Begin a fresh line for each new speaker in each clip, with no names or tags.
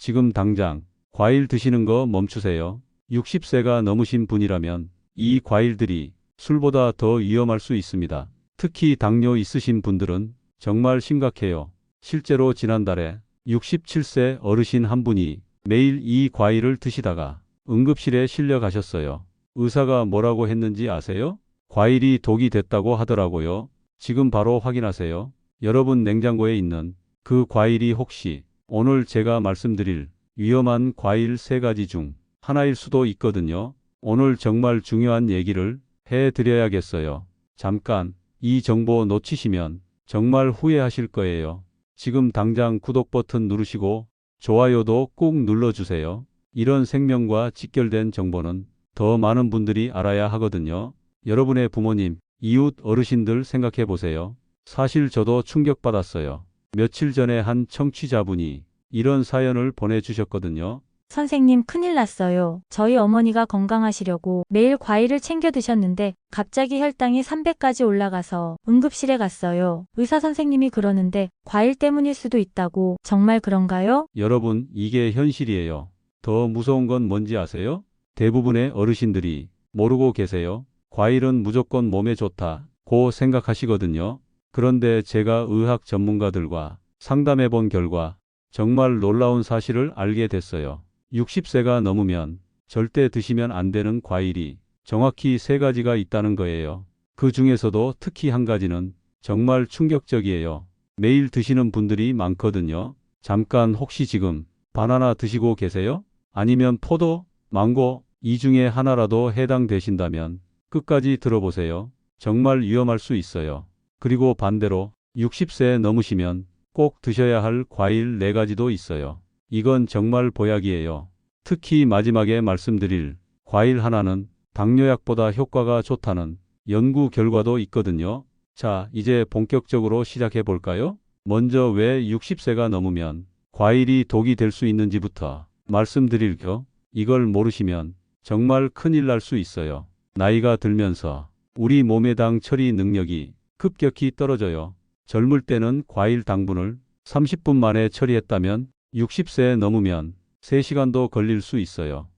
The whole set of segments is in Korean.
지금 당장 과일 드시는 거 멈추세요. 60세가 넘으신 분이라면 이 과일들이 술보다 더 위험할 수 있습니다. 특히 당뇨 있으신 분들은 정말 심각해요. 실제로 지난달에 67세 어르신 한 분이 매일 이 과일을 드시다가 응급실에 실려 가셨어요. 의사가 뭐라고 했는지 아세요? 과일이 독이 됐다고 하더라고요. 지금 바로 확인하세요. 여러분 냉장고에 있는 그 과일이 혹시 오늘 제가 말씀드릴 위험한 과일 3가지 중 하나일 수도 있거든요. 오늘 정말 중요한 얘기를 해드려야겠어요. 잠깐 이 정보 놓치시면 정말 후회하실 거예요. 지금 당장 구독 버튼 누르시고 좋아요도 꾹 눌러주세요. 이런 생명과 직결된 정보는 더 많은 분들이 알아야 하거든요. 여러분의 부모님, 이웃 어르신들 생각해 보세요. 사실 저도 충격받았어요. 며칠 전에 한 청취자분이 이런 사연을 보내주셨거든요.
선생님, 큰일 났어요. 저희 어머니가 건강하시려고 매일 과일을 챙겨 드셨는데 갑자기 혈당이 300까지 올라가서 응급실에 갔어요. 의사 선생님이 그러는데 과일 때문일 수도 있다고. 정말 그런가요?
여러분, 이게 현실이에요. 더 무서운 건 뭔지 아세요? 대부분의 어르신들이 모르고 계세요. 과일은 무조건 몸에 좋다고 생각하시거든요. 그런데 제가 의학 전문가들과 상담해 본 결과 정말 놀라운 사실을 알게 됐어요. 60세가 넘으면 절대 드시면 안 되는 과일이 정확히 3가지가 있다는 거예요. 그 중에서도 특히 한 가지는 정말 충격적이에요. 매일 드시는 분들이 많거든요. 잠깐 혹시 지금 바나나 드시고 계세요? 아니면 포도, 망고 이 중에 하나라도 해당되신다면 끝까지 들어보세요. 정말 위험할 수 있어요. 그리고 반대로 60세 넘으시면 꼭 드셔야 할 과일 4가지도 있어요. 이건 정말 보약이에요. 특히 마지막에 말씀드릴 과일 하나는 당뇨약보다 효과가 좋다는 연구 결과도 있거든요. 자, 이제 본격적으로 시작해 볼까요? 먼저 왜 60세가 넘으면 과일이 독이 될 수 있는지부터 말씀드릴게요. 이걸 모르시면 정말 큰일 날 수 있어요. 나이가 들면서 우리 몸의 당 처리 능력이 급격히 떨어져요. 젊을 때는 과일 당분을 30분 만에 처리했다면 60세 넘으면 3시간도 걸릴 수 있어요.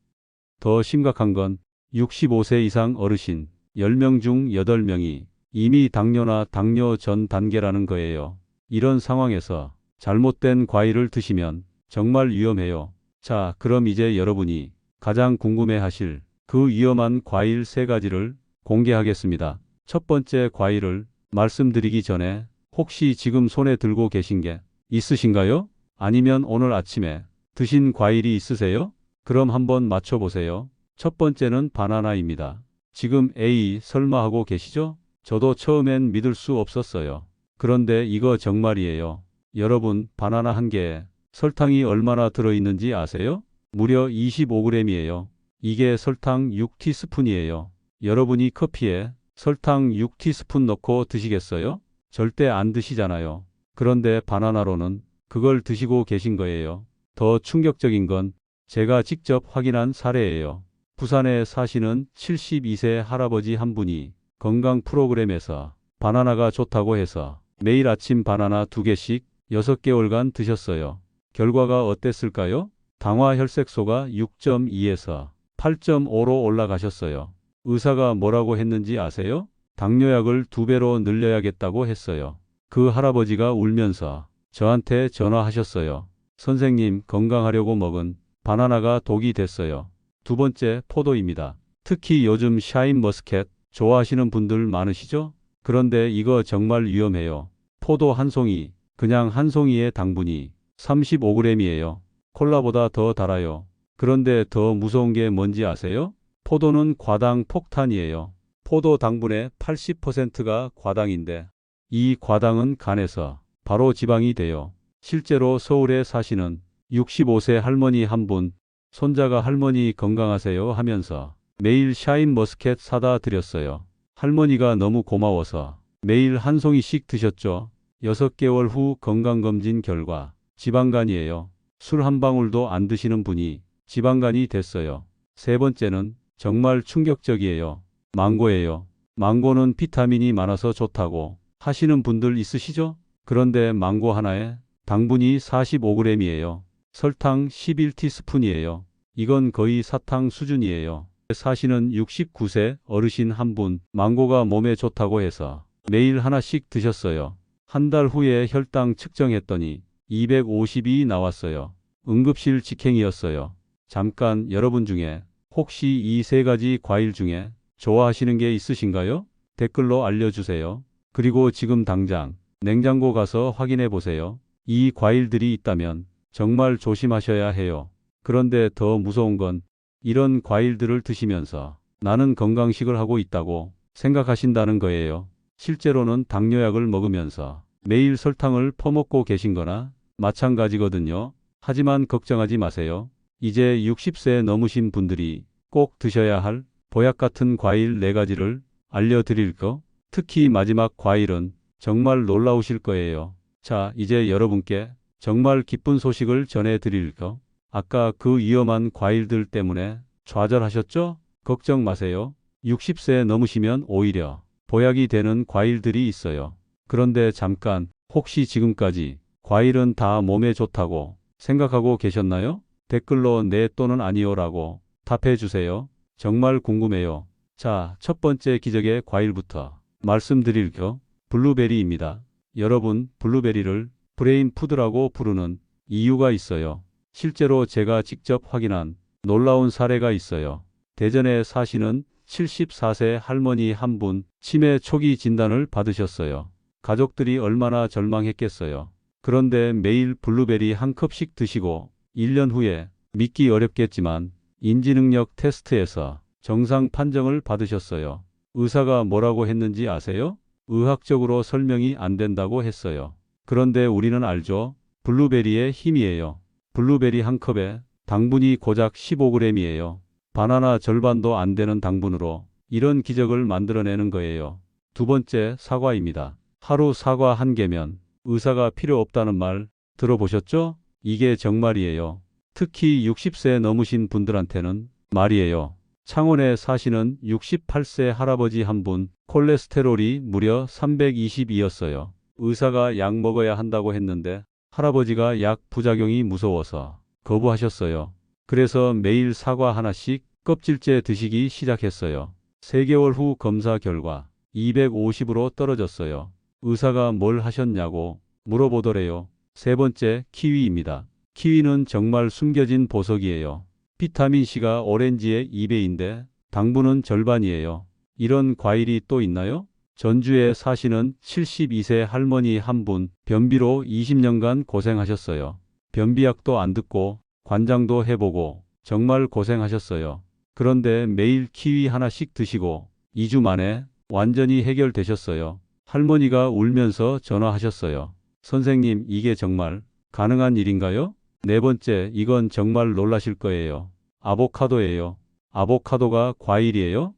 더 심각한 건 65세 이상 어르신 10명 중 8명이 이미 당뇨나 당뇨 전 단계라는 거예요. 이런 상황에서 잘못된 과일을 드시면 정말 위험해요. 자, 그럼 이제 여러분이 가장 궁금해하실 그 위험한 과일 3가지를 공개하겠습니다. 첫 번째 과일을 말씀드리기 전에 혹시 지금 손에 들고 계신 게 있으신가요? 아니면 오늘 아침에 드신 과일이 있으세요? 그럼 한번 맞춰보세요. 첫 번째는 바나나입니다. 지금 에이 설마 하고 계시죠? 저도 처음엔 믿을 수 없었어요. 그런데 이거 정말이에요. 여러분, 바나나 한 개에 설탕이 얼마나 들어있는지 아세요? 무려 25g이에요. 이게 설탕 6티스푼이에요. 여러분이 커피에 설탕 6티스푼 넣고 드시겠어요? 절대 안 드시잖아요. 그런데 바나나로는 그걸 드시고 계신 거예요. 더 충격적인 건 제가 직접 확인한 사례예요. 부산에 사시는 72세 할아버지 한 분이 건강 프로그램에서 바나나가 좋다고 해서 매일 아침 바나나 2개씩 6개월간 드셨어요. 결과가 어땠을까요? 당화 혈색소가 6.2에서 8.5로 올라가셨어요. 의사가 뭐라고 했는지 아세요? 당뇨약을 2배로 늘려야겠다고 했어요. 그 할아버지가 울면서 저한테 전화하셨어요. 선생님, 건강하려고 먹은 바나나가 독이 됐어요. 두 번째, 포도입니다. 특히 요즘 샤인머스켓 좋아하시는 분들 많으시죠? 그런데 이거 정말 위험해요. 포도 한 송이, 그냥 한 송이의 당분이 35g이에요. 콜라보다 더 달아요. 그런데 더 무서운 게 뭔지 아세요? 포도는 과당 폭탄이에요. 포도 당분의 80%가 과당인데 이 과당은 간에서 바로 지방이 돼요. 실제로 서울에 사시는 65세 할머니 한 분, 손자가 할머니 건강하세요 하면서 매일 샤인머스켓 사다 드렸어요. 할머니가 너무 고마워서 매일 한 송이씩 드셨죠. 6개월 후 건강검진 결과 지방간이에요. 술 한 방울도 안 드시는 분이 지방간이 됐어요. 세 번째는 정말 충격적이에요. 망고예요. 망고는 비타민이 많아서 좋다고 하시는 분들 있으시죠? 그런데 망고 하나에 당분이 45g이에요. 설탕 11티스푼이에요. 이건 거의 사탕 수준이에요. 사시는 69세 어르신 한 분, 망고가 몸에 좋다고 해서 매일 하나씩 드셨어요. 한 달 후에 혈당 측정했더니 250이 나왔어요. 응급실 직행이었어요. 잠깐 여러분 중에 혹시 이 세 가지 과일 중에 좋아하시는 게 있으신가요? 댓글로 알려주세요. 그리고 지금 당장 냉장고 가서 확인해 보세요. 이 과일들이 있다면 정말 조심하셔야 해요. 그런데 더 무서운 건 이런 과일들을 드시면서 나는 건강식을 하고 있다고 생각하신다는 거예요. 실제로는 당뇨약을 먹으면서 매일 설탕을 퍼먹고 계신 거나 마찬가지거든요. 하지만 걱정하지 마세요. 이제 60세 넘으신 분들이 꼭 드셔야 할 보약 같은 과일 4가지를 알려드릴 거. 특히 마지막 과일은 정말 놀라우실 거예요. 자, 이제 여러분께 정말 기쁜 소식을 전해드릴 거. 아까 그 위험한 과일들 때문에 좌절하셨죠? 걱정 마세요. 60세 넘으시면 오히려 보약이 되는 과일들이 있어요. 그런데 잠깐, 혹시 지금까지 과일은 다 몸에 좋다고 생각하고 계셨나요? 댓글로 네 또는 아니요라고 답해 주세요. 정말 궁금해요. 자, 첫 번째 기적의 과일부터 말씀드릴 겨. 블루베리입니다. 여러분, 블루베리를 브레인 푸드라고 부르는 이유가 있어요. 실제로 제가 직접 확인한 놀라운 사례가 있어요. 대전에 사시는 74세 할머니 한 분 치매 초기 진단을 받으셨어요. 가족들이 얼마나 절망했겠어요. 그런데 매일 블루베리 한 컵씩 드시고 1년 후에 믿기 어렵겠지만 인지능력 테스트에서 정상 판정을 받으셨어요. 의사가 뭐라고 했는지 아세요? 의학적으로 설명이 안 된다고 했어요. 그런데 우리는 알죠? 블루베리의 힘이에요. 블루베리 한 컵에 당분이 고작 15g이에요. 바나나 절반도 안 되는 당분으로 이런 기적을 만들어내는 거예요. 두 번째, 사과입니다. 하루 사과 한 개면 의사가 필요 없다는 말 들어보셨죠? 이게 정말이에요. 특히 60세 넘으신 분들한테는 말이에요. 창원에 사시는 68세 할아버지 한 분, 콜레스테롤이 무려 320이었어요. 의사가 약 먹어야 한다고 했는데 할아버지가 약 부작용이 무서워서 거부하셨어요. 그래서 매일 사과 하나씩 껍질째 드시기 시작했어요. 3개월 후 검사 결과 250으로 떨어졌어요. 의사가 뭘 하셨냐고 물어보더래요. 세 번째, 키위입니다. 키위는 정말 숨겨진 보석이에요. 비타민C가 오렌지의 2배인데 당분은 절반이에요. 이런 과일이 또 있나요? 전주에 사시는 72세 할머니 한 분, 변비로 20년간 고생하셨어요. 변비약도 안 듣고 관장도 해보고 정말 고생하셨어요. 그런데 매일 키위 하나씩 드시고 2주 만에 완전히 해결되셨어요. 할머니가 울면서 전화하셨어요. 선생님, 이게 정말 가능한 일인가요? 네 번째, 이건 정말 놀라실 거예요. 아보카도예요. 아보카도가 과일이에요?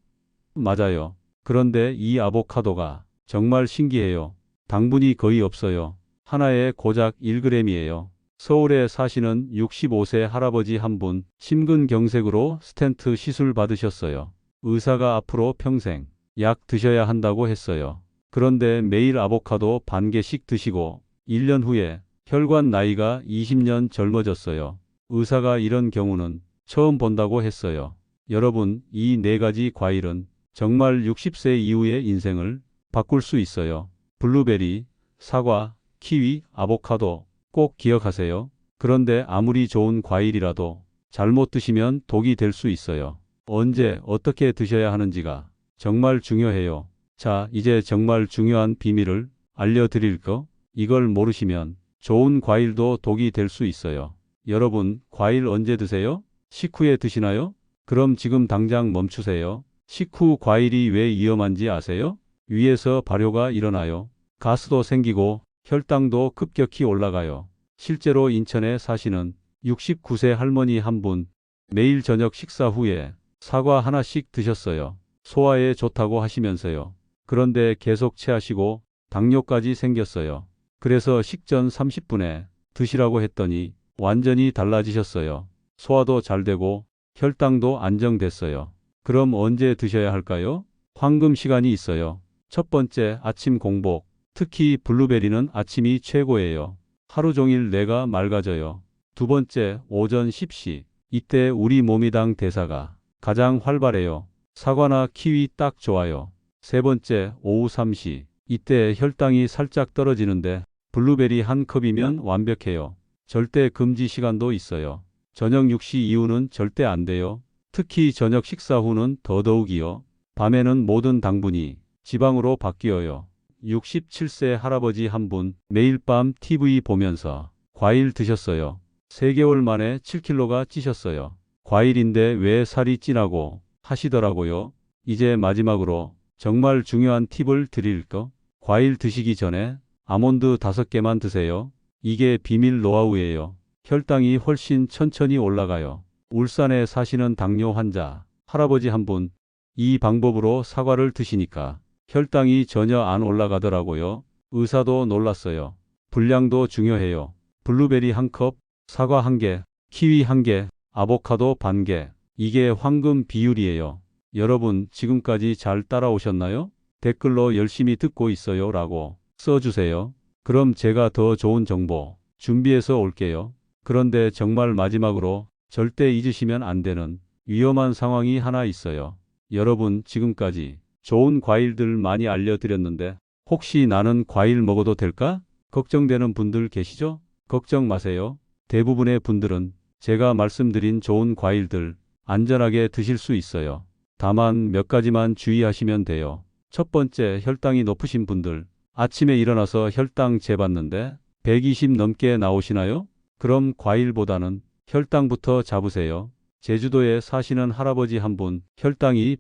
맞아요. 그런데 이 아보카도가 정말 신기해요. 당분이 거의 없어요. 하나에 고작 1g이에요. 서울에 사시는 65세 할아버지 한 분, 심근경색으로 스텐트 시술 받으셨어요. 의사가 앞으로 평생 약 드셔야 한다고 했어요. 그런데 매일 아보카도 반 개씩 드시고 1년 후에 혈관 나이가 20년 젊어졌어요. 의사가 이런 경우는 처음 본다고 했어요. 여러분, 이 4가지 과일은 정말 60세 이후의 인생을 바꿀 수 있어요. 블루베리, 사과, 키위, 아보카도 꼭 기억하세요. 그런데 아무리 좋은 과일이라도 잘못 드시면 독이 될 수 있어요. 언제 어떻게 드셔야 하는지가 정말 중요해요. 자, 이제 정말 중요한 비밀을 알려드릴 거. 이걸 모르시면 좋은 과일도 독이 될 수 있어요. 여러분, 과일 언제 드세요? 식후에 드시나요? 그럼 지금 당장 멈추세요. 식후 과일이 왜 위험한지 아세요? 위에서 발효가 일어나요. 가스도 생기고 혈당도 급격히 올라가요. 실제로 인천에 사시는 69세 할머니 한 분, 매일 저녁 식사 후에 사과 하나씩 드셨어요. 소화에 좋다고 하시면서요. 그런데 계속 체하시고 당뇨까지 생겼어요. 그래서 식전 30분에 드시라고 했더니 완전히 달라지셨어요. 소화도 잘 되고 혈당도 안정됐어요. 그럼 언제 드셔야 할까요? 황금 시간이 있어요. 첫 번째, 아침 공복. 특히 블루베리는 아침이 최고예요. 하루 종일 뇌가 맑아져요. 두 번째, 오전 10시. 이때 우리 몸이당 대사가 가장 활발해요. 사과나 키위 딱 좋아요. 세 번째, 오후 3시. 이때 혈당이 살짝 떨어지는데 블루베리 한 컵이면 완벽해요. 절대 금지 시간도 있어요. 저녁 6시 이후는 절대 안 돼요. 특히 저녁 식사 후는 더더욱이요. 밤에는 모든 당분이 지방으로 바뀌어요. 67세 할아버지 한 분 매일 밤 TV 보면서 과일 드셨어요. 3개월 만에 7kg가 찌셨어요. 과일인데 왜 살이 찌라고 하시더라고요. 이제 마지막으로 정말 중요한 팁을 드릴까? 과일 드시기 전에 아몬드 5개만 드세요. 이게 비밀 노하우예요. 혈당이 훨씬 천천히 올라가요. 울산에 사시는 당뇨 환자 할아버지 한 분 이 방법으로 사과를 드시니까 혈당이 전혀 안 올라가더라고요. 의사도 놀랐어요. 분량도 중요해요. 블루베리 1컵, 사과 1개, 키위 1개, 아보카도 반 개. 이게 황금 비율이에요. 여러분 지금까지 잘 따라오셨나요? 댓글로 열심히 듣고 있어요 라고 써주세요. 그럼 제가 더 좋은 정보 준비해서 올게요. 그런데 정말 마지막으로 절대 잊으시면 안 되는 위험한 상황이 하나 있어요. 여러분 지금까지 좋은 과일들 많이 알려드렸는데 혹시 나는 과일 먹어도 될까? 걱정되는 분들 계시죠? 걱정 마세요. 대부분의 분들은 제가 말씀드린 좋은 과일들 안전하게 드실 수 있어요. 다만 몇 가지만 주의하시면 돼요. 첫 번째, 혈당이 높으신 분들 아침에 일어나서 혈당 재봤는데 120 넘게 나오시나요? 그럼 과일보다는 혈당부터 잡으세요. 제주도에 사시는 할아버지 한 분 혈당이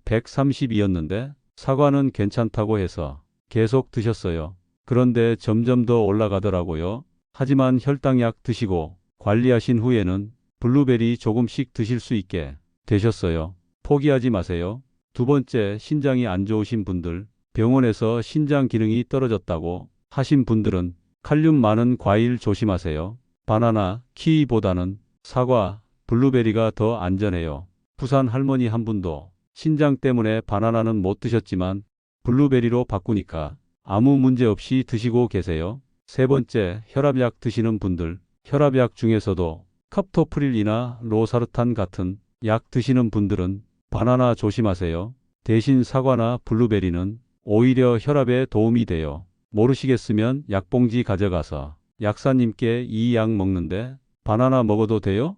130이었는데 사과는 괜찮다고 해서 계속 드셨어요. 그런데 점점 더 올라가더라고요. 하지만 혈당약 드시고 관리하신 후에는 블루베리 조금씩 드실 수 있게 되셨어요. 포기하지 마세요. 두 번째, 신장이 안 좋으신 분들, 병원에서 신장 기능이 떨어졌다고 하신 분들은 칼륨 많은 과일 조심하세요. 바나나, 키위보다는 사과, 블루베리가 더 안전해요. 부산 할머니 한 분도 신장 때문에 바나나는 못 드셨지만 블루베리로 바꾸니까 아무 문제 없이 드시고 계세요. 세 번째, 혈압약 드시는 분들, 혈압약 중에서도 캅토프릴이나 로사르탄 같은 약 드시는 분들은 바나나 조심하세요. 대신 사과나 블루베리는 오히려 혈압에 도움이 돼요. 모르시겠으면 약봉지 가져가서 약사님께 이 약 먹는데 바나나 먹어도 돼요?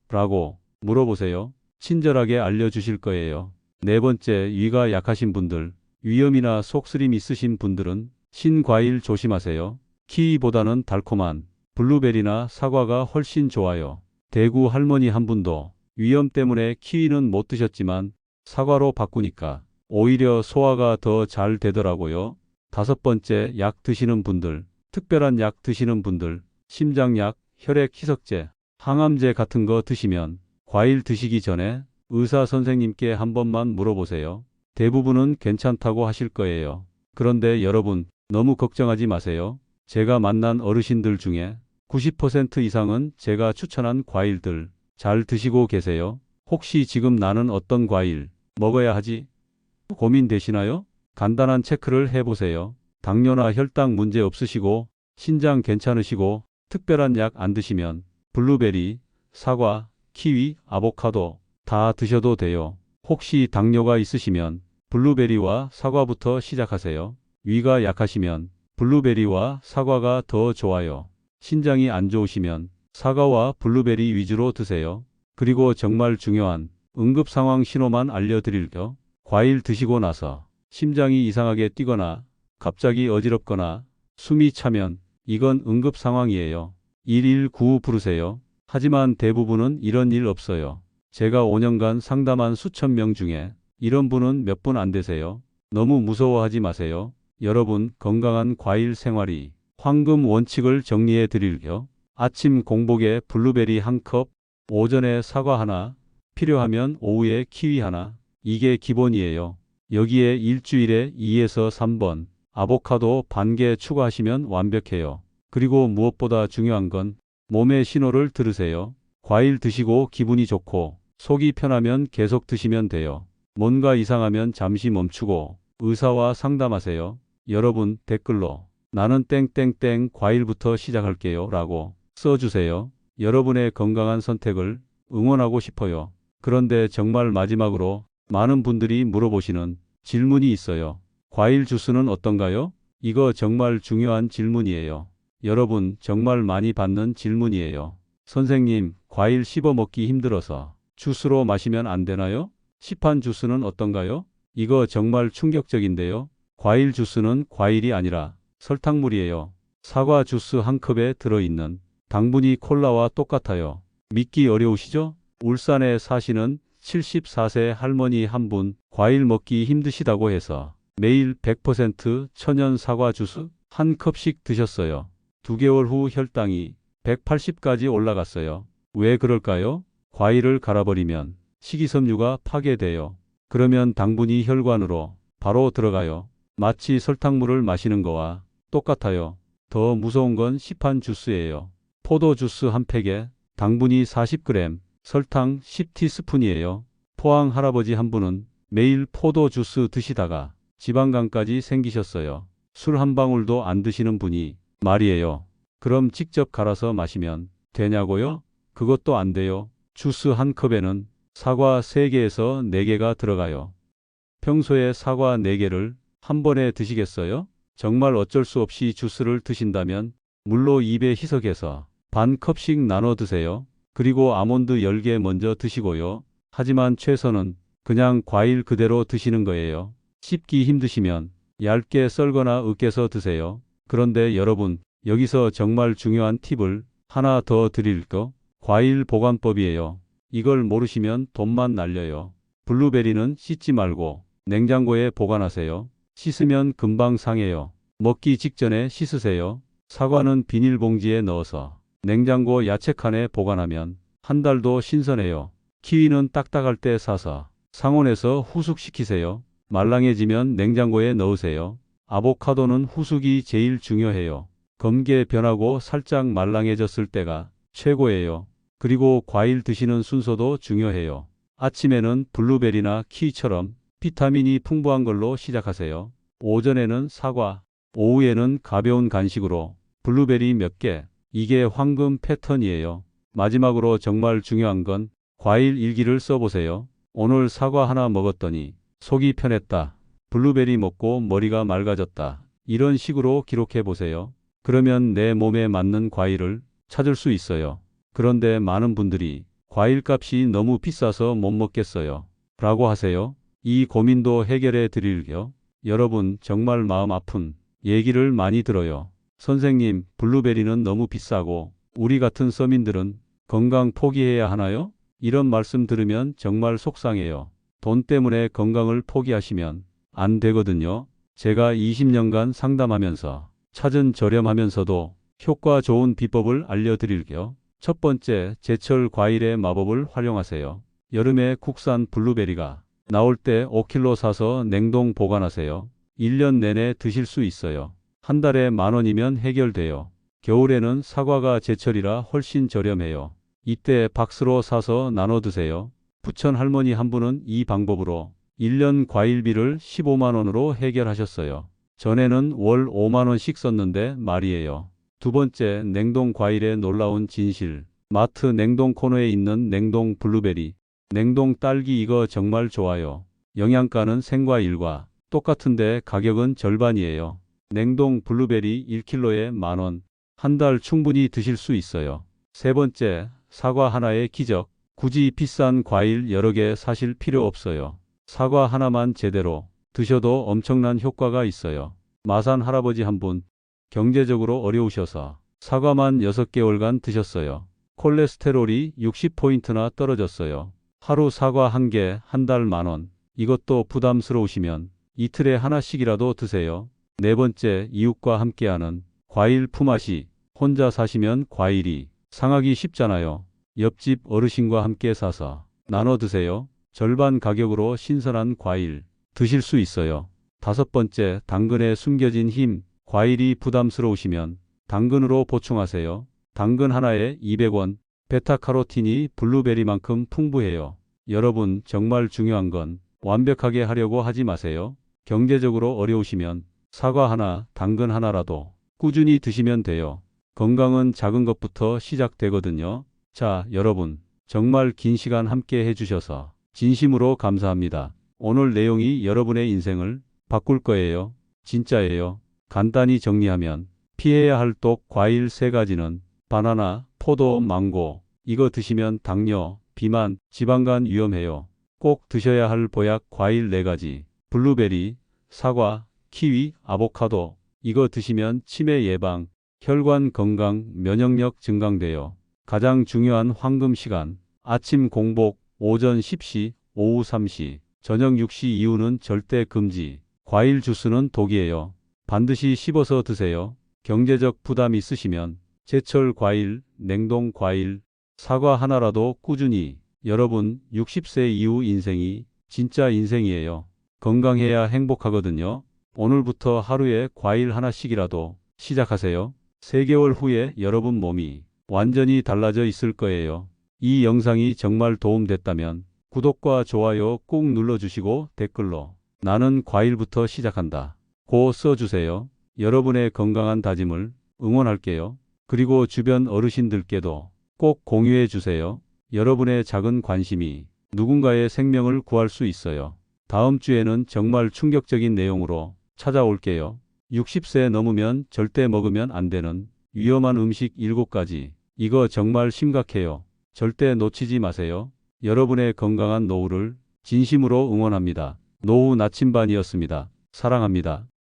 라고 물어보세요. 친절하게 알려주실 거예요. 네 번째, 위가 약하신 분들, 위염이나 속쓰림 있으신 분들은 신과일 조심하세요. 키위보다는 달콤한 블루베리나 사과가 훨씬 좋아요. 대구 할머니 한 분도 위염 때문에 키위는 못 드셨지만 사과로 바꾸니까 오히려 소화가 더 잘 되더라고요. 다섯 번째, 약 드시는 분들, 특별한 약 드시는 분들, 심장약, 혈액 희석제, 항암제 같은 거 드시면 과일 드시기 전에 의사 선생님께 한 번만 물어보세요. 대부분은 괜찮다고 하실 거예요. 그런데 여러분 너무 걱정하지 마세요. 제가 만난 어르신들 중에 90% 이상은 제가 추천한 과일들 잘 드시고 계세요. 혹시 지금 나는 어떤 과일 먹어야 하지? 고민되시나요? 간단한 체크를 해보세요. 당뇨나 혈당 문제 없으시고 신장 괜찮으시고 특별한 약 안 드시면 블루베리, 사과, 키위, 아보카도 다 드셔도 돼요. 혹시 당뇨가 있으시면 블루베리와 사과부터 시작하세요. 위가 약하시면 블루베리와 사과가 더 좋아요. 신장이 안 좋으시면 사과와 블루베리 위주로 드세요. 그리고 정말 중요한 응급 상황 신호만 알려드릴게요. 과일 드시고 나서 심장이 이상하게 뛰거나 갑자기 어지럽거나 숨이 차면 이건 응급 상황이에요. 119 부르세요. 하지만 대부분은 이런 일 없어요. 제가 5년간 상담한 수천 명 중에 이런 분은 몇 분 안 되세요. 너무 무서워하지 마세요. 여러분 건강한 과일 생활이 황금 원칙을 정리해 드릴게요. 아침 공복에 블루베리 1컵, 오전에 사과 하나, 필요하면 오후에 키위 하나. 이게 기본이에요. 여기에 일주일에 2에서 3번 아보카도 반 개 추가하시면 완벽해요. 그리고 무엇보다 중요한 건 몸의 신호를 들으세요. 과일 드시고 기분이 좋고 속이 편하면 계속 드시면 돼요. 뭔가 이상하면 잠시 멈추고 의사와 상담하세요. 여러분 댓글로 나는 땡땡땡 과일부터 시작할게요 라고 써주세요. 여러분의 건강한 선택을 응원하고 싶어요. 그런데 정말 마지막으로 많은 분들이 물어보시는 질문이 있어요. 과일 주스는 어떤가요? 이거 정말 중요한 질문이에요. 여러분 정말 많이 받는 질문이에요. 선생님, 과일 씹어 먹기 힘들어서 주스로 마시면 안 되나요? 시판 주스는 어떤가요? 이거 정말 충격적인데요. 과일 주스는 과일이 아니라 설탕물이에요. 사과 주스 한 컵에 들어있는 당분이 콜라와 똑같아요. 믿기 어려우시죠? 울산에 사시는 74세 할머니 한 분, 과일 먹기 힘드시다고 해서 매일 100% 천연 사과 주스 한 컵씩 드셨어요. 2개월 후 혈당이 180까지 올라갔어요. 왜 그럴까요? 과일을 갈아버리면 식이섬유가 파괴돼요. 그러면 당분이 혈관으로 바로 들어가요. 마치 설탕물을 마시는 거와 똑같아요. 더 무서운 건 시판 주스예요. 포도 주스 한 팩에 당분이 40g, 설탕 10티스푼이에요. 포항 할아버지 한 분은 매일 포도 주스 드시다가 지방간까지 생기셨어요. 술 한 방울도 안 드시는 분이 말이에요. 그럼 직접 갈아서 마시면 되냐고요? 그것도 안 돼요. 주스 한 컵에는 사과 3개에서 4개가 들어가요. 평소에 사과 4개를 한 번에 드시겠어요? 정말 어쩔 수 없이 주스를 드신다면 물로 입에 희석해서 반 컵씩 나눠 드세요. 그리고 아몬드 10개 먼저 드시고요. 하지만 최선은 그냥 과일 그대로 드시는 거예요. 씹기 힘드시면 얇게 썰거나 으깨서 드세요. 그런데 여러분, 여기서 정말 중요한 팁을 하나 더 드릴게요. 과일 보관법이에요. 이걸 모르시면 돈만 날려요. 블루베리는 씻지 말고 냉장고에 보관하세요. 씻으면 금방 상해요. 먹기 직전에 씻으세요. 사과는 비닐봉지에 넣어서 냉장고 야채칸에 보관하면 한 달도 신선해요. 키위는 딱딱할 때 사서 상온에서 후숙시키세요. 말랑해지면 냉장고에 넣으세요. 아보카도는 후숙이 제일 중요해요. 검게 변하고 살짝 말랑해졌을 때가 최고예요. 그리고 과일 드시는 순서도 중요해요. 아침에는 블루베리나 키위처럼 비타민이 풍부한 걸로 시작하세요. 오전에는 사과, 오후에는 가벼운 간식으로 블루베리 몇 개. 이게 황금 패턴이에요. 마지막으로 정말 중요한 건 과일 일기를 써보세요. 오늘 사과 하나 먹었더니 속이 편했다. 블루베리 먹고 머리가 맑아졌다. 이런 식으로 기록해 보세요. 그러면 내 몸에 맞는 과일을 찾을 수 있어요. 그런데 많은 분들이 과일 값이 너무 비싸서 못 먹겠어요 라고 하세요. 이 고민도 해결해 드릴게요. 여러분 정말 마음 아픈 얘기를 많이 들어요. 선생님, 블루베리는 너무 비싸고 우리 같은 서민들은 건강 포기해야 하나요? 이런 말씀 들으면 정말 속상해요. 돈 때문에 건강을 포기하시면 안 되거든요. 제가 20년간 상담하면서 찾은 저렴하면서도 효과 좋은 비법을 알려드릴게요. 첫 번째, 제철 과일의 마법을 활용하세요. 여름에 국산 블루베리가 나올 때 5kg 사서 냉동 보관하세요. 1년 내내 드실 수 있어요. 한 달에 10,000원이면 해결돼요. 겨울에는 사과가 제철이라 훨씬 저렴해요. 이때 박스로 사서 나눠 드세요. 부천 할머니 한 분은 이 방법으로 1년 과일비를 15만 원으로 해결하셨어요. 전에는 월 5만 원씩 썼는데 말이에요. 두 번째, 냉동 과일의 놀라운 진실. 마트 냉동 코너에 있는 냉동 블루베리, 냉동 딸기 이거 정말 좋아요. 영양가는 생과일과 똑같은데 가격은 절반이에요. 냉동 블루베리 1kg에 10,000원. 한 달 충분히 드실 수 있어요. 세 번째, 사과 하나의 기적. 굳이 비싼 과일 여러 개 사실 필요 없어요. 사과 하나만 제대로 드셔도 엄청난 효과가 있어요. 마산 할아버지 한 분, 경제적으로 어려우셔서 사과만 6개월간 드셨어요. 콜레스테롤이 60포인트나 떨어졌어요. 하루 사과 한 개, 한 달 10,000원. 이것도 부담스러우시면 이틀에 하나씩이라도 드세요. 네 번째, 이웃과 함께하는 과일 품앗이. 혼자 사시면 과일이 상하기 쉽잖아요. 옆집 어르신과 함께 사서 나눠 드세요. 절반 가격으로 신선한 과일 드실 수 있어요. 다섯 번째, 당근에 숨겨진 힘. 과일이 부담스러우시면 당근으로 보충하세요. 당근 하나에 200원. 베타카로틴이 블루베리만큼 풍부해요. 여러분 정말 중요한 건 완벽하게 하려고 하지 마세요. 경제적으로 어려우시면 사과 하나, 당근 하나라도 꾸준히 드시면 돼요. 건강은 작은 것부터 시작되거든요. 자, 여러분, 정말 긴 시간 함께 해주셔서 진심으로 감사합니다. 오늘 내용이 여러분의 인생을 바꿀 거예요. 진짜예요. 간단히 정리하면 피해야 할 독 과일 3가지는 바나나, 포도, 망고. 이거 드시면 당뇨, 비만, 지방간 위험해요. 꼭 드셔야 할 보약 과일 4가지. 블루베리, 사과, 키위, 아보카도. 이거 드시면 치매 예방, 혈관 건강, 면역력 증강돼요. 가장 중요한 황금 시간. 아침 공복, 오전 10시, 오후 3시, 저녁 6시 이후는 절대 금지. 과일 주스는 독이에요. 반드시 씹어서 드세요. 경제적 부담 있으시면 제철 과일, 냉동 과일, 사과 하나라도 꾸준히. 여러분, 60세 이후 인생이 진짜 인생이에요. 건강해야 행복하거든요. 오늘부터 하루에 과일 하나씩이라도 시작하세요. 3개월 후에 여러분 몸이 완전히 달라져 있을 거예요. 이 영상이 정말 도움됐다면 구독과 좋아요 꾹 눌러주시고 댓글로 나는 과일부터 시작한다 고 써주세요. 여러분의 건강한 다짐을 응원할게요. 그리고 주변 어르신들께도 꼭 공유해 주세요. 여러분의 작은 관심이 누군가의 생명을 구할 수 있어요. 다음 주에는 정말 충격적인 내용으로 찾아올게요. 60세 넘으면 절대 먹으면 안 되는 위험한 음식 7가지. 이거 정말 심각해요. 절대 놓치지 마세요. 여러분의 건강한 노후를 진심으로 응원합니다. 노후 나침반이었습니다. 사랑합니다.